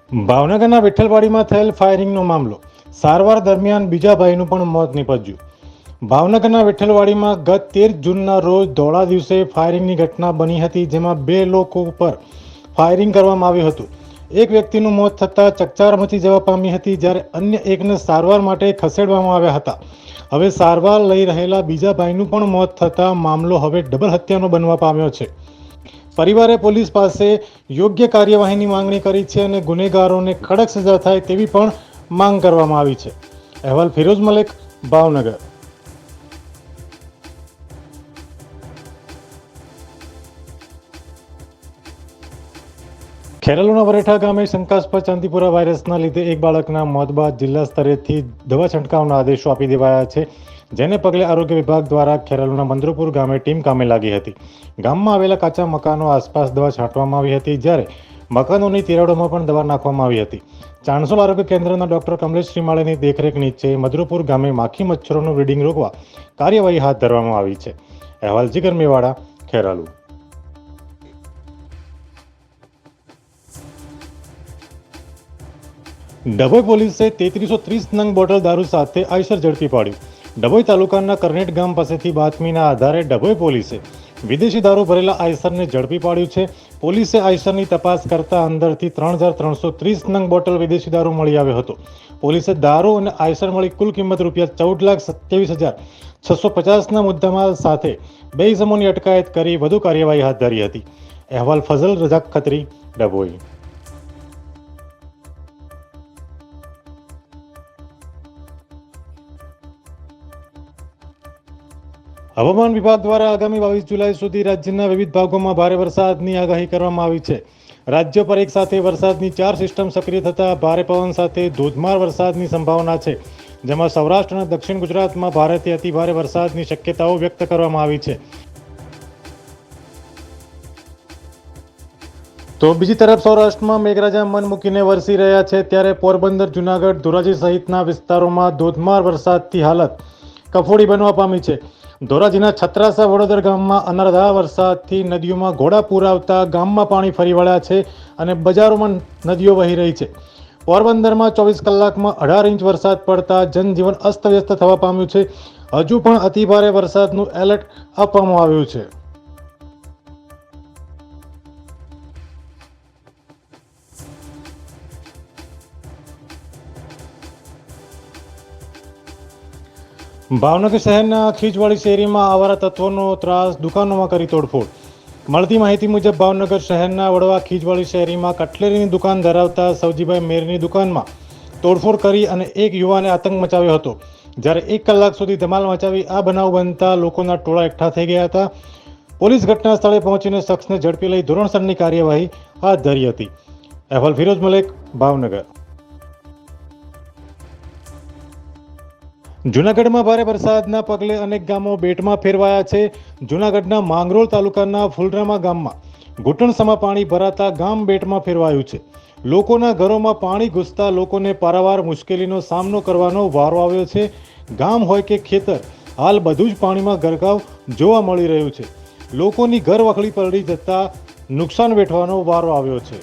ભાવનગરના વિઠ્ઠલવાડીમાં થયેલ ફાયરિંગનો મામલો. સારવાર દરમિયાન બીજા ભાઈનું પણ મોત નીપજ્યું. ભાવનગરના વિઠ્ઠલવાડીમાં ગત 13 જૂનના રોજ ધોળા દિવસે ફાયરિંગની ઘટના બની હતી, જેમાં 2 લોકો પર ફાયરિંગ કરવામાં આવ્યું હતું. એક વ્યક્તિનું મોત થતાં ચકચાર મચી જવા પામી હતી, જ્યારે અન્ય એકને સારવાર માટે ખસેડવામાં આવ્યા હતા. હવે સારવાર લઈ રહેલા બીજા ભાઈનું પણ મોત થતાં મામલો હવે ડબલ હત્યાનો બનવા પામ્યો છે. પરિવારે પોલીસ પાસે યોગ્ય કાર્યવાહીની માંગણી કરી છે અને ગુનેગારોને કડક સજા થાય તેવી પણ માંગ કરવામાં આવી છે. અહેવાલ ફિરોઝ મલેક, ભાવનગર. ખેરાલુના વરેઠા ગામે શંકાસ્પદ ચાંદીપુરા વાયરસના લીધે એક બાળકના મોત બાદ જિલ્લા સ્તરેથી દવા છંટકાવના આદેશો આપી દેવાયા છે, જેને પગલે આરોગ્ય વિભાગ દ્વારા ખેરાલુના મંદ્રપુર ગામે ટીમ કામે લાગી હતી. ગામમાં આવેલા કાચા મકાનો આસપાસ દવા છાંટવામાં આવી હતી, જ્યારે મકાનોની તિરાડોમાં પણ દવા નાખવામાં આવી હતી. ચાણસોલ આરોગ્ય કેન્દ્રના ડોક્ટર કમલેશ શ્રીમાળેની દેખરેખ નીચે મંદ્રપુર ગામે માખી મચ્છરોનું બ્રીડિંગ રોકવા કાર્યવાહી હાથ ધરવામાં આવી છે. અહેવાલ જીગર મેવાડા, ખેરાલુ. ડભોઈ પોલીસે 3330 નંગ બોટલ દારૂ સાથે આઈસર ઝડપી પાડ્યું. ડભોઈ તાલુકાના કરનેટ ગામ પાસેથી બાતમીના આધારે ડભોઈ પોલીસે વિદેશી દારૂ ભરેલા આઈસરને ઝડપી પાડ્યું છે. પોલીસે આઈસરની તપાસ કરતા અંદરથી 3330 નંગ બોટલ વિદેશી દારૂ મળી આવ્યો હતો. પોલીસે દારૂ અને આઈસર મળી કુલ કિંમત ₹1,27,650ના મુદ્દામાલ સાથે 2 ઇસમોની અટકાયત કરી વધુ કાર્યવાહી હાથ ધરી હતી. અહેવાલ ફઝલ રઝાક ખત્રી, ડભોઈ. હવામાન વિભાગ દ્વારા આગામી 22 જુલાઈ સુધી રાજ્યના વિવિધ ભાગોમાં ભારે વરસાદની આગાહી કરવામાં આવી છે. રાજ્ય પર એક સાથે વરસાદની 4 સિસ્ટમ સક્રિય થતા ભારે પવન સાથે ધોધમાર વરસાદની સંભાવના છે, જેમાં સૌરાષ્ટ્ર અને દક્ષિણ ગુજરાતમાં ભારેથી અતિભારે વરસાદની શક્યતાઓ વ્યક્ત કરવામાં આવી છે. તો બીજી તરફ સૌરાષ્ટ્રમાં મેઘરાજા મન મૂકીને વરસી રહ્યા છે, ત્યારે પોરબંદર, જૂનાગઢ, ધોરાજી સહિતના વિસ્તારોમાં ધોધમાર વરસાદથી હાલત કફોડી બનવા પામી છે. ધોરાજીના છત્રાસા વડોદર ગામમાં અનરાધાર વરસાદથી નદીઓમાં ઘોડાપૂર આવતા ગામમાં પાણી ફરી વળ્યા છે અને બજારોમાં નદીઓ વહી રહી છે. પોરબંદરમાં 24 કલાકમાં 18 ઇંચ વરસાદ પડતા જનજીવન અસ્તવ્યસ્ત થવા પામ્યું છે. હજુ પણ અતિભારે વરસાદનું એલર્ટ આપવામાં આવ્યું છે. ભાવનગર શહેરના ખીજવાડી શેરીમાં આવારા તત્વોનો ત્રાસ, દુકાનોમાં કરી તોડફોડ. મળતી માહિતી મુજબ ભાવનગર શહેરના વડવા ખીજવાડી શેરીમાં કટલેરીની દુકાન ધરાવતા સવજીભાઈ મેરની દુકાનમાં તોડફોડ કરી અને એક યુવાને આતંક મચાવ્યો હતો. જ્યારે 1 કલાક સુધી ધમાલ મચાવી આ બનાવ બનતા લોકોના ટોળા એકઠા થઈ ગયા હતા. પોલીસ ઘટના સ્થળે પહોંચીને શખ્સને ઝડપી લઈ ધોરણસરની કાર્યવાહી હાથ ધરી હતી. અહેવાલ ફિરોઝ મલેક, ભાવનગર. જૂનાગઢમાં ભારે વરસાદના પગલે અનેક ગામો બેટમાં ફેરવાયા છે. જૂનાગઢના માંગરોળ તાલુકાના ફુલરામા ગામમાં ઘૂંટણસમા પાણી ભરાતા ગામ બેટમાં ફેરવાયું છે. લોકોના ઘરોમાં પાણી ઘૂસતા લોકોને પારાવાર મુશ્કેલીનો સામનો કરવાનો વારો આવ્યો છે. ગામ હોય કે ખેતર, હાલ બધું જ પાણીમાં ગરકાવ જોવા મળી રહ્યું છે. લોકોની ઘર વખરી પડી જતા નુકસાન વેઠવાનો વારો આવ્યો છે.